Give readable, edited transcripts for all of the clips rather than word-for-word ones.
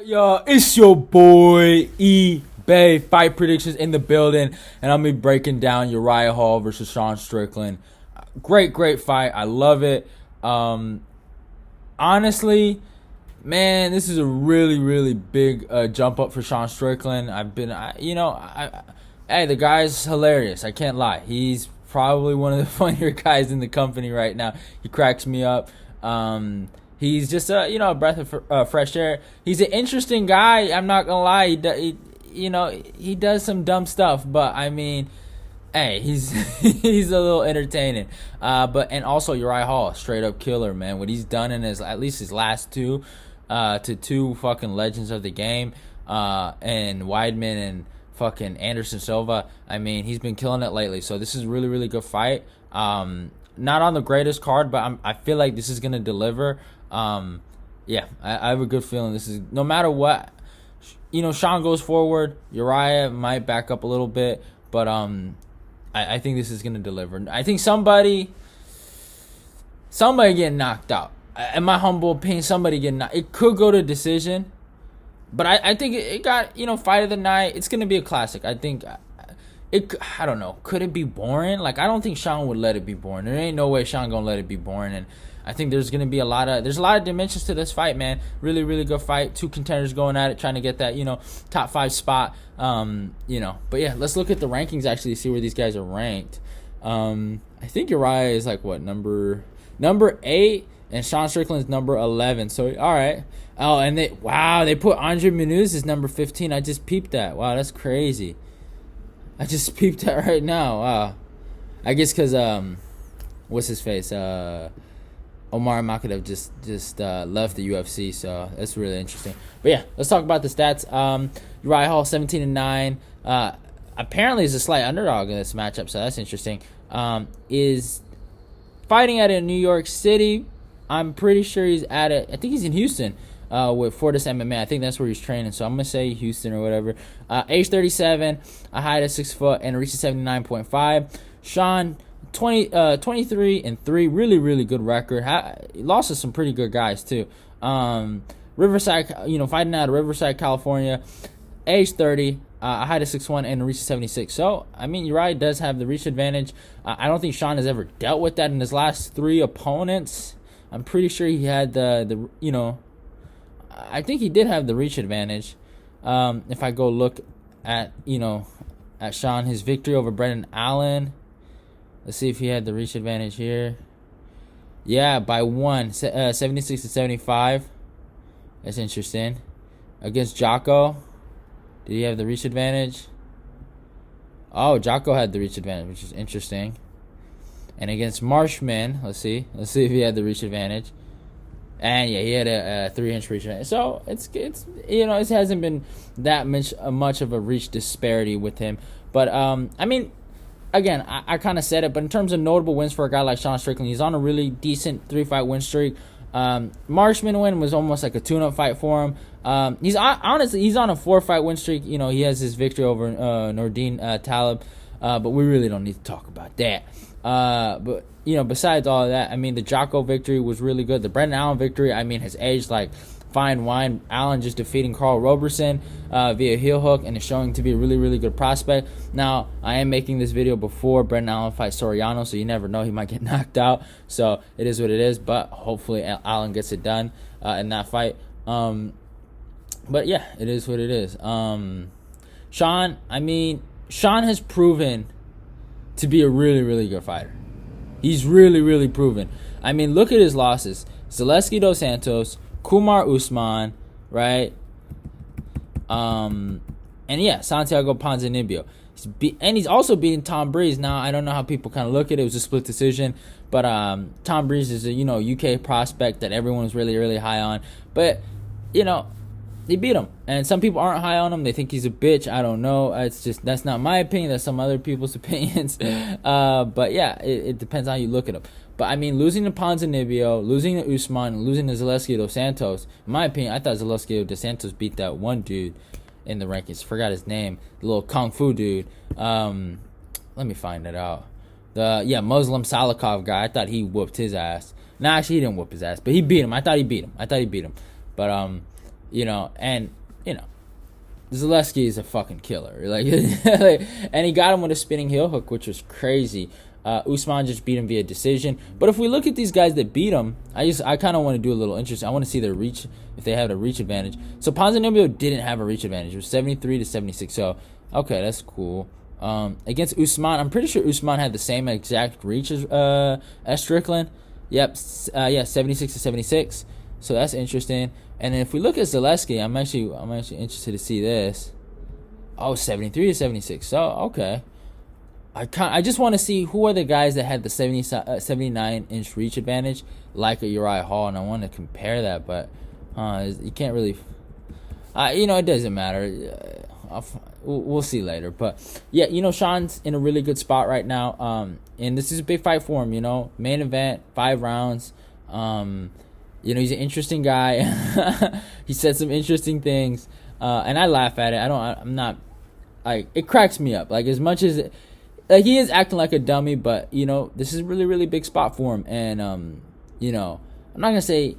Yo, it's your boy eBay Fight Predictions in the building, and I'm gonna be breaking down Uriah Hall versus Sean Strickland. Great fight. I love it. Honestly, man, this is a really big jump up for Sean Strickland. Hey, the guy's hilarious. I can't lie. He's probably one of the funnier guys in the company right now. He cracks me up. He's just a breath of fresh air. He's an interesting guy. I'm not gonna lie. He does some dumb stuff, but I mean, hey, he's he's a little entertaining. And also Uriah Hall, straight up killer, man. What he's done in at least his last two, to two fucking legends of the game, and Weidman and fucking Anderson Silva. I mean, he's been killing it lately. So this is a really good fight. Not on the greatest card, but I feel like this is gonna deliver. I have a good feeling this is, no matter what, Sean goes forward, Uriah might back up a little bit, but I think this is gonna deliver. I think somebody getting knocked out. In my humble opinion, somebody getting knocked. It could go to decision, but I think it got fight of the night. It's gonna be a classic. I think. I don't know. Could it be boring? Like, I don't think Sean would let it be boring. There ain't no way Sean gonna let it be boring. And I think there's gonna be a lot of dimensions to this fight, man. Really good fight. Two contenders going at it, trying to get that top 5 spot. But yeah, let's look at the rankings actually, see where these guys are ranked. I think Uriah is like what, number 8, and Sean Strickland's number 11. So all right. Oh, and they put Andre Muniz as number 15. I just peeped that. Wow, that's crazy. I just peeped that right now. Wow. I guess because what's his face? Omar Makhachev just left the UFC, so that's really interesting. But yeah, let's talk about the stats. Uriah Hall 17-9. Apparently is a slight underdog in this matchup, so that's interesting. Is fighting at in New York City. I'm pretty sure he's at it. I think he's in Houston. With Fortis MMA. I think that's where he's training. So I'm going to say Houston or whatever. Age 37, a height of 6 foot, and a reach of 79.5. Sean, 23-3. Really good record. He lost to some pretty good guys, too. Riverside, fighting out of Riverside, California. Age 30, a height of 6'1", and a reach of 76. So, I mean, Uriah does have the reach advantage. I don't think Sean has ever dealt with that in his last 3 opponents. I'm pretty sure he had I think he did have the reach advantage. If I go look at Sean, his victory over Brendan Allen. Let's see if he had the reach advantage here. Yeah, by 76-75. That's interesting. Against Jocko, did he have the reach advantage? Oh, Jocko had the reach advantage, which is interesting. And against Marshman, let's see if he had the reach advantage. And yeah, he had a 3-inch reach. So it hasn't been that much of a reach disparity with him. But I mean, again, I kind of said it. But in terms of notable wins for a guy like Sean Strickland, he's on a really decent 3-fight win streak. Marshman win was almost like a tune-up fight for him. He's on a 4-fight win streak. He has his victory over Nordine Talib. But we really don't need to talk about that. But besides all of that, I mean, the Jocko victory was really good. The Brendan Allen victory, I mean, has aged like fine wine. Allen just defeating Carl Roberson via heel hook, and is showing to be a really good prospect. Now, I am making this video before Brendan Allen fights Soriano, so you never know, he might get knocked out. So it is what it is, but hopefully Allen gets it done in that fight. But yeah, it is what it is. Sean has proven to be a really good fighter. He's really proven. I mean, look at his losses. Zaleski dos Santos, Kumar Usman, right? And yeah, Santiago Ponzinibbio. He's also beating Tom Breeze. Now, I don't know how people kind of look at it. It was a split decision. But Tom Breeze is a, UK prospect that everyone was really high on. But, they beat him. And some people aren't high on him. They think he's a bitch. I don't know. That's not my opinion. That's some other people's opinions. But yeah, it depends on how you look at him. But I mean, losing to Ponzinibbio, losing to Usman, and losing to Zaleski dos Santos, in my opinion, I thought Zaleski dos Santos beat that one dude in the rankings. Forgot his name. The little Kung Fu dude. Let me find it out. Muslim Salikov guy. I thought he whooped his ass. Nah, actually, he didn't whoop his ass. But he beat him. I thought he beat him. But, And Zaleski is a fucking killer. And he got him with a spinning heel hook, which was crazy. Usman just beat him via decision. But if we look at these guys that beat him, I kind of want to do a little interesting. I want to see their reach, if they had a reach advantage. So Ponzinibbio didn't have a reach advantage. It was 73-76. So okay, that's cool. Against Usman, I'm pretty sure Usman had the same exact reach as Strickland. Yep, 76-76. So that's interesting. And then if we look at Zaleski, I'm actually interested to see this. Oh, 73-76. So okay. I just want to see who are the guys that had the 79-inch reach advantage, like a Uriah Hall, and I want to compare that, but you can't really. It doesn't matter. We'll see later, but yeah, Sean's in a really good spot right now. And this is a big fight for him. Main event, 5 rounds. He's an interesting guy. He said some interesting things, and I laugh at it. I'm not. It cracks me up. As much as. He is acting like a dummy, but this is a really, really big spot for him. And I'm not gonna say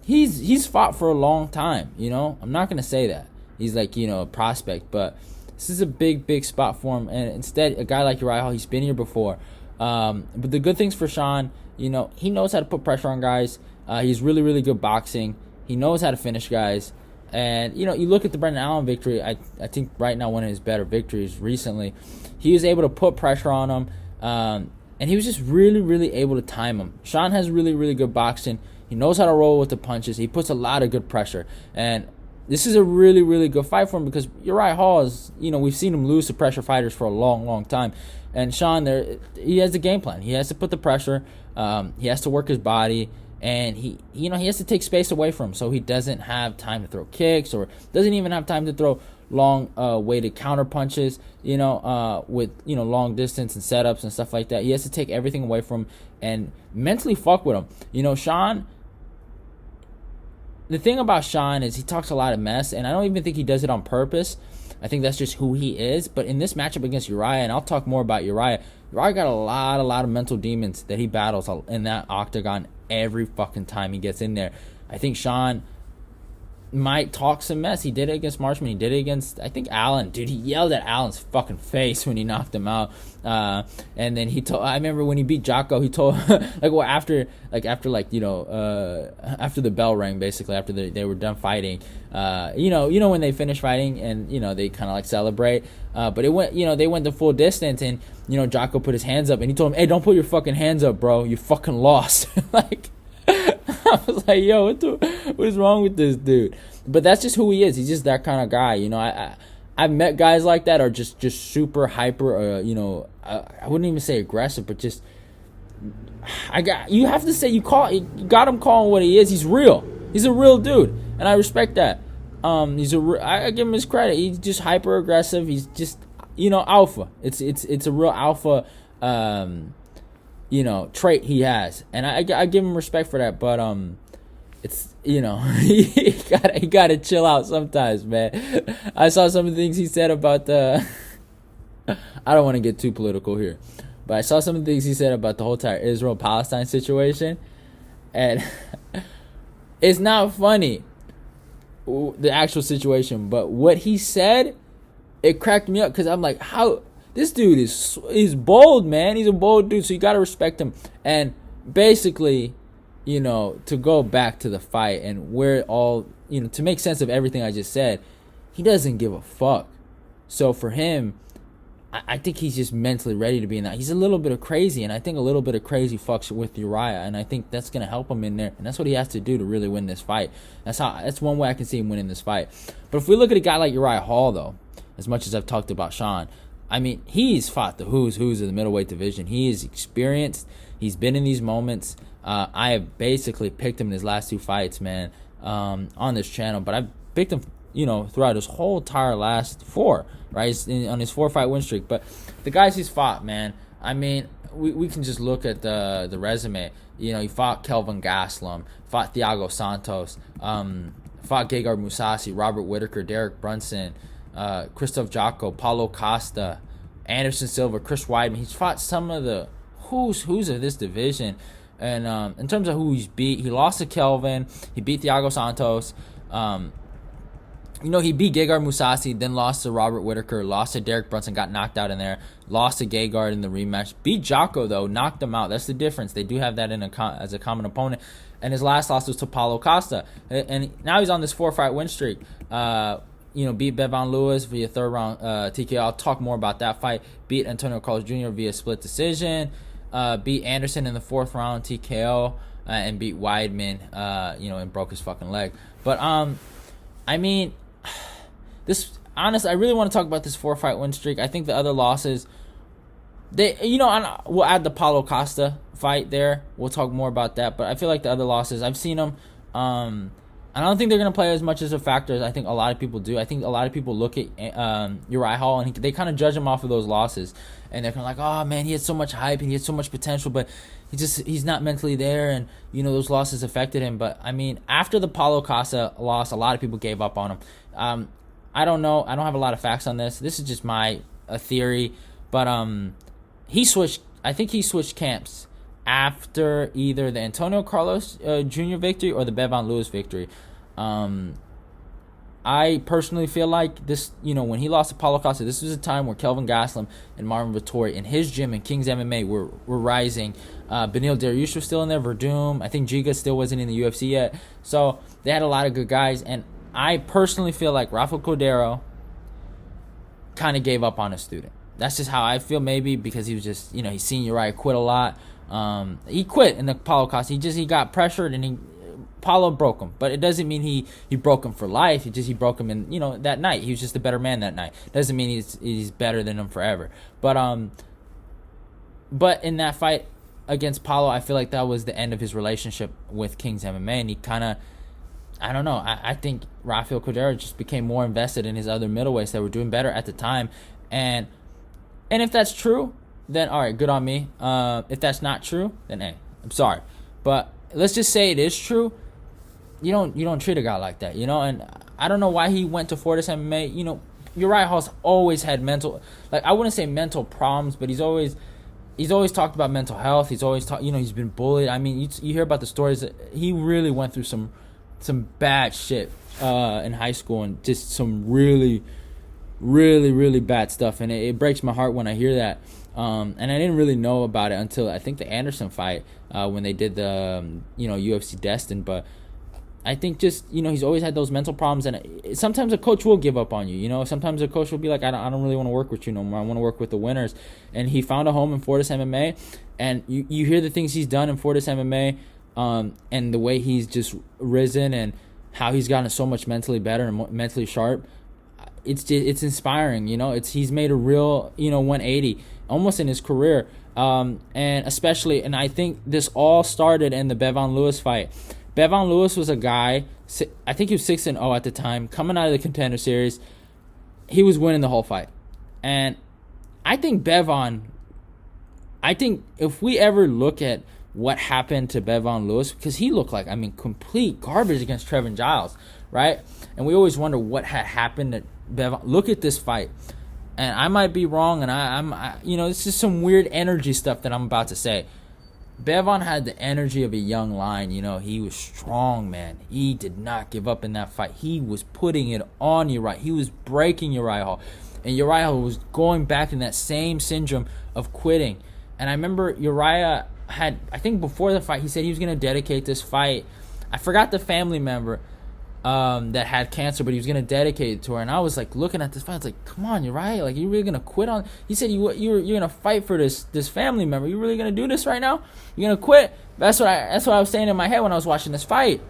he's fought for a long time. I'm not gonna say that he's a prospect, but this is a big, big spot for him. And instead, a guy like Uriah Hall, he's been here before. But the good things for Sean, he knows how to put pressure on guys. He's really, really good boxing. He knows how to finish guys. And, you look at the Brendan Allen victory, I think right now one of his better victories recently. He was able to put pressure on him, and he was just really, really able to time him. Sean has really, really good boxing. He knows how to roll with the punches. He puts a lot of good pressure. And this is a really, really good fight for him because Uriah Hall is, we've seen him lose to pressure fighters for a long, long time. And Sean, he has a game plan. He has to put the pressure. He has to work his body. And he has to take space away from him, so he doesn't have time to throw kicks or doesn't even have time to throw long weighted counter punches, with long distance and setups and stuff like that. He has to take everything away from him and mentally fuck with him. Sean. The thing about Sean is he talks a lot of mess, and I don't even think he does it on purpose. I think that's just who he is. But in this matchup against Uriah, and I'll talk more about Uriah got a lot of mental demons that he battles in that octagon every fucking time he gets in there. I think Sean might talk some mess. He did it against Marshman. He did it against, I think, Allen. Dude, he yelled at Allen's fucking face when he knocked him out. And then I remember when he beat Jocko, he told, after the bell rang, basically, after they were done fighting, when they finish fighting and, they kind of celebrate. But it went, they went the full distance, and, Jocko put his hands up and he told him, hey, don't put your fucking hands up, bro. You fucking lost. I was like, yo, what is wrong with this dude? But that's just who he is. He's just that kind of guy. I've met guys like that are just super hyper, I wouldn't even say aggressive, but just, you have to say, you got him calling what he is. He's real. He's a real dude. And I respect that. I give him his credit. He's just hyper aggressive. He's just, alpha. It's a real alpha, trait he has, and I give him respect for that. But it's he gotta chill out sometimes, man. I saw some of the things he said about the. I don't want to get too political here, but I saw some of the things he said about the whole entire Israel-Palestine situation, and it's not funny, the actual situation, but what he said, it cracked me up because I'm like, how. This dude is bold, man. He's a bold dude, so you gotta respect him. And basically, to go back to the fight and where it all, to make sense of everything I just said, he doesn't give a fuck. So for him, I think he's just mentally ready to be in that. He's a little bit of crazy, and I think a little bit of crazy fucks with Uriah, and I think that's gonna help him in there, and that's what he has to do to really win this fight. That's one way I can see him winning this fight. But if we look at a guy like Uriah Hall, though, as much as I've talked about Sean, I mean, he's fought the who's of the middleweight division. He is experienced. He's been in these moments. I have basically picked him in his last 2 fights, man, on this channel. But I've picked him, throughout his whole entire last 4, right? On his 4-fight win streak. But the guys he's fought, man, I mean, we can just look at the resume. He fought Kelvin Gastelum, fought Thiago Santos, fought Gegard Mousasi, Robert Whittaker, Derek Brunson, Christoph Jocko, Paulo Costa, Anderson Silva, Chris Weidman. He's fought some of the who's of this division. And in terms of who he's beat, he lost to Kelvin. He beat Thiago Santos. He beat Gegard Mousasi, then lost to Robert Whitaker, lost to Derek Brunson, got knocked out in there, lost to Gegard in the rematch. Beat Jocko, though, knocked him out. That's the difference. They do have that as a common opponent. And his last loss was to Paulo Costa. And now he's on this 4-fight win streak. Beat Bevon Lewis via third round TKO. I'll talk more about that fight. Beat Antonio Carlos Jr. via split decision. Beat Anderson in the 4th round TKO. And beat Weidman, and broke his fucking leg. But, honestly, I really want to talk about this 4-fight win streak. I think the other losses, we'll add the Paulo Costa fight there. We'll talk more about that. But I feel like the other losses, I've seen them. I don't think they're going to play as much as a factor as I think a lot of people do. I think a lot of people look at Uriah Hall and they kind of judge him off of those losses. And they're kind of like, oh, man, he had so much hype and he had so much potential, but he's not mentally there. And, those losses affected him. But, after the Paulo Costa loss, a lot of people gave up on him. I don't know. I don't have a lot of facts on this. This is just my theory. But I think he switched camps after either the Antonio Carlos Jr. victory or the Bevon Lewis victory. I personally feel like this, when he lost to Paulo Costa, this was a time where Kelvin Gastelum and Marvin Vettori in his gym in King's MMA were rising. Beneil Dariush was still in there, Verdum. I think Giga still wasn't in the UFC yet. So they had a lot of good guys. And I personally feel like Rafael Cordero kind of gave up on his student. That's just how I feel, maybe because he was just, he's seen Uriah quit a lot. He quit in the Paulo Costa. He got pressured and Paulo broke him, but it doesn't mean he broke him for life. He broke him in that night. He was just a better man that night. Doesn't mean he's better than him forever. But in that fight against Paulo, I feel like that was the end of his relationship with King's MMA, and he kind of, I don't know. I think Rafael Cordero just became more invested in his other middleweights that were doing better at the time, and if that's true, then all right, good on me. If that's not true, then hey, I'm sorry. But let's just say it is true. You don't treat a guy like that, And I don't know why he went to Fortis MMA. Uriah Hall's always had mental, I wouldn't say mental problems, but he's always talked about mental health. He's always talked, he's been bullied. You hear about the stories that he really went through some bad shit in high school and just some really, really, really bad stuff. And it breaks my heart when I hear that. And I didn't really know about it until I think the Anderson fight when they did the UFC Destined. But I think just he's always had those mental problems, and sometimes a coach will give up on you. Sometimes a coach will be like, I don't really want to work with you no more. I want to work with the winners. And he found a home in Fortis MMA, and you hear the things he's done in Fortis MMA, and the way he's just risen and how he's gotten so much mentally better and mentally sharp. It's inspiring. He's made a real 180 almost in his career, and especially, and I think this all started in the Bevon Lewis fight. Bevon Lewis was a guy, I think he was 6-0 at the time, coming out of the Contender Series. He was winning the whole fight. And I think if we ever look at what happened to Bevon Lewis, because he looked like, complete garbage against Trevin Giles, right? And we always wonder what had happened to Bevon. Look at this fight. And I might be wrong, and it's just some weird energy stuff that I'm about to say. Bevon had the energy of a young lion. He was strong, man. He did not give up in that fight. He was putting it on Uriah. He was breaking Uriah Hall. And Uriah Hall was going back in that same syndrome of quitting. And I remember Uriah had, I think before the fight, he said he was going to dedicate this fight. I forgot the family member that had cancer, but he was going to dedicate it to her. And I was looking at this fight, I was like, come on, Uriah, you really going to quit on? He said you're going to fight for this family member. You really going to do this right now? You're going to quit? That's what I was saying in my head when I was watching this fight,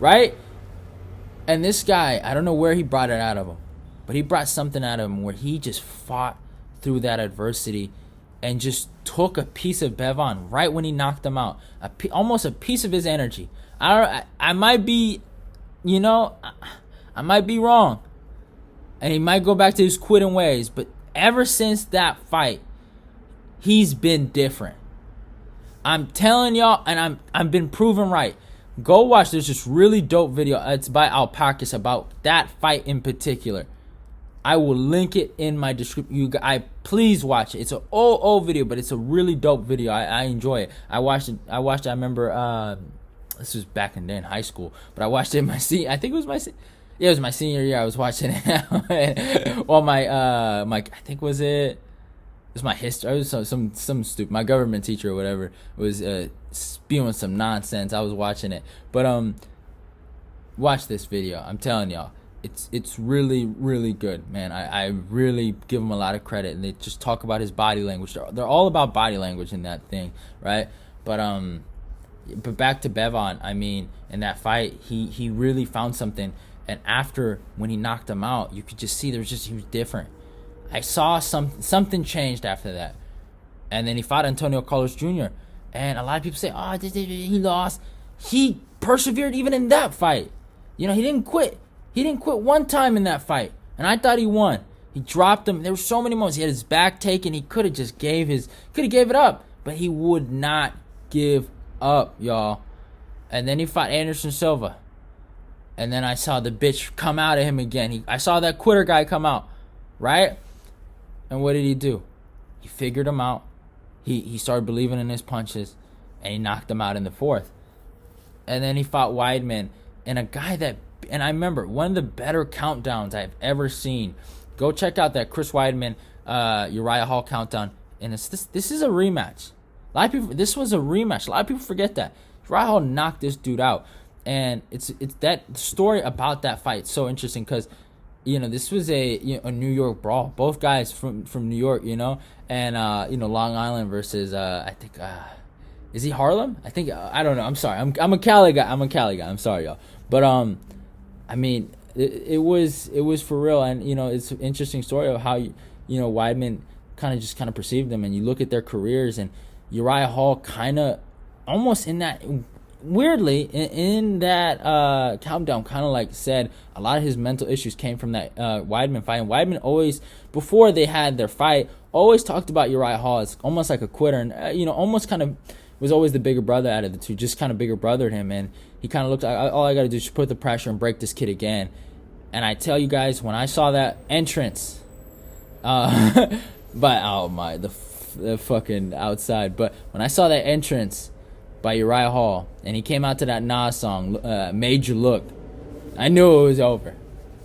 right? And this guy, I don't know where he brought it out of him, but he brought something out of him where he just fought through that adversity and just took a piece of Bevon right when he knocked him out, almost a piece of his energy. I might be, I might be wrong, and he might go back to his quitting ways, but ever since that fight, he's been different. I'm telling y'all, and I've been proven right. Go watch. There's this really dope video. It's by Alpacas about that fight in particular. I will link it in my description. Please watch it. It's an old video, but it's a really dope video. I enjoy it. I watched it. I remember. This was back in the day in high school, but I watched it in my seat. I think it was my seat. Yeah, it was my senior year. I was watching it. Well, my I think it was my history. It was some stupid. My government teacher or whatever was spewing some nonsense. I was watching it, but watch this video. I'm telling y'all, it's really really good, man. I really give him a lot of credit, and they just talk about his body language. They're all about body language in that thing, right? But back to Bevon. I mean, in that fight, he really found something. And after, when he knocked him out, you could just see he was different. I saw something changed after that. And then he fought Antonio Carlos Jr. And a lot of people say, oh, he lost. He persevered even in that fight. You know, he didn't quit. He didn't quit one time in that fight. And I thought he won. He dropped him. There were so many moments. He had his back taken. He could have just gave it up. But he would not give up, y'all. And then he fought Anderson Silva. And then I saw the bitch come out of him again. I saw that quitter guy come out, right? And what did he do? He figured him out. He started believing in his punches, and he knocked him out in the fourth. And then he fought Weidman, and I remember one of the better countdowns I've ever seen. Go check out that Chris Weidman, Uriah Hall countdown. And this is a rematch. This was a rematch. A lot of people forget that. Uriah Hall knocked this dude out. And it's that story about that fight so interesting because, you know, this was a New York brawl. Both guys from New York, and Long Island versus I think is he Harlem? I think I don't know. I'm sorry. I'm a Cali guy. I'm sorry, y'all. But I mean, it was for real, and it's an interesting story of how Weidman kind of perceived them, and you look at their careers, and Uriah Hall kind of almost in that. Weirdly, in that countdown, kind of like said, a lot of his mental issues came from that Weidman fight. And Weidman always, before they had their fight, always talked about Uriah Hall as almost like a quitter. And, almost kind of was always the bigger brother out of the two, just kind of bigger brothered him. And he kind of looked like, all I got to do is put the pressure and break this kid again. And I tell you guys, when I saw that entrance, the fucking outside. But when I saw that entrance by Uriah Hall, and he came out to that Nas song, Made You Look, I knew it was over.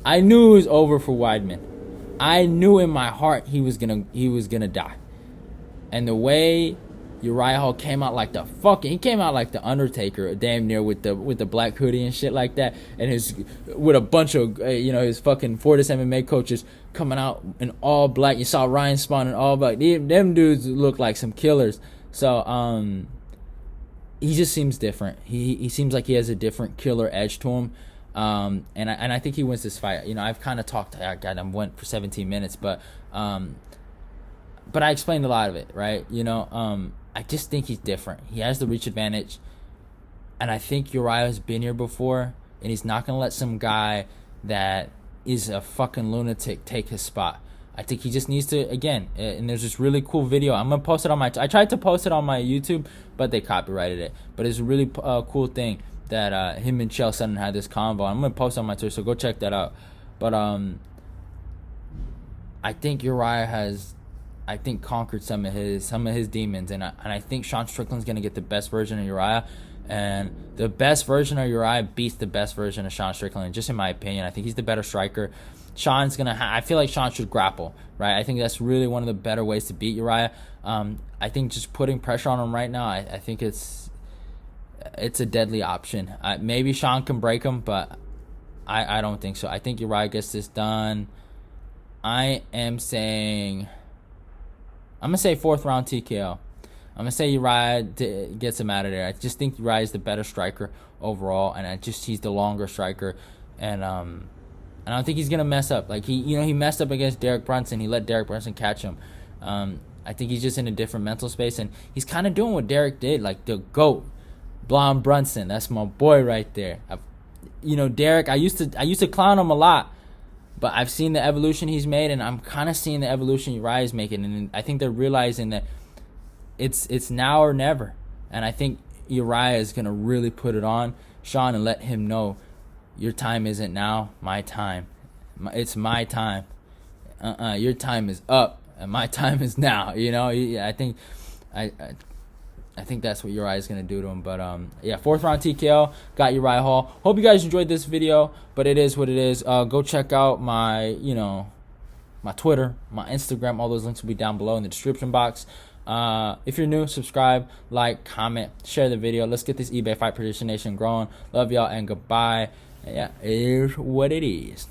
I knew it was over for Weidman. I knew in my heart he was gonna die. And the way Uriah Hall came out like he came out like the Undertaker, damn near with the black hoodie and shit like that, and with a bunch of his fucking Fortis MMA coaches coming out in all black. You saw Ryan Spawn in all black. Them dudes look like some killers. So he just seems different. He seems like he has a different killer edge to him. And I think he wins this fight. I've kind of talked. I went for 17 minutes, but I explained a lot of it, right? I just think he's different. He has the reach advantage, and I think Uriah's been here before, and he's not gonna let some guy that is a fucking lunatic take his spot. I think he just needs to, again, and there's this really cool video. I'm going to post it on I tried to post it on my YouTube, but they copyrighted it. But it's a really cool thing that him and Chael Sonnen had this convo. I'm going to post it on my Twitter, so go check that out. But I think Uriah has, conquered some of his demons. And I think Sean Strickland's going to get the best version of Uriah. And the best version of Uriah beats the best version of Sean Strickland, just in my opinion. I think he's the better striker. Sean's gonna. I feel like Sean should grapple, right? I think that's really one of the better ways to beat Uriah. I think just putting pressure on him right now, I think it's a deadly option. Maybe Sean can break him, but I don't think so. I think Uriah gets this done. I'm gonna say 4th round TKO. I'm gonna say Uriah gets him out of there. I just think Uriah is the better striker overall, and he's the longer striker, and I don't think he's gonna mess up. Like he messed up against Derek Brunson. He let Derek Brunson catch him. I think he's just in a different mental space, and he's kind of doing what Derek did, like the GOAT, Blonde Brunson. That's my boy right there. Derek. I used to clown him a lot, but I've seen the evolution he's made, and I'm kind of seeing the evolution Uriah is making, and I think they're realizing that it's now or never. And I think Uriah is gonna really put it on Sean and let him know, your time isn't now, my time. It's my time. Your time is up, and my time is now. I think I think that's what Uriah is going to do to him. But, yeah, 4th round TKO. Got Uriah Hall. Hope you guys enjoyed this video. But it is what it is. Go check out my, my Twitter, my Instagram. All those links will be down below in the description box. If you're new, subscribe, like, comment, share the video. Let's get this eBay Fight Prediction Nation growing. Love y'all and goodbye. And yeah, it is what it is.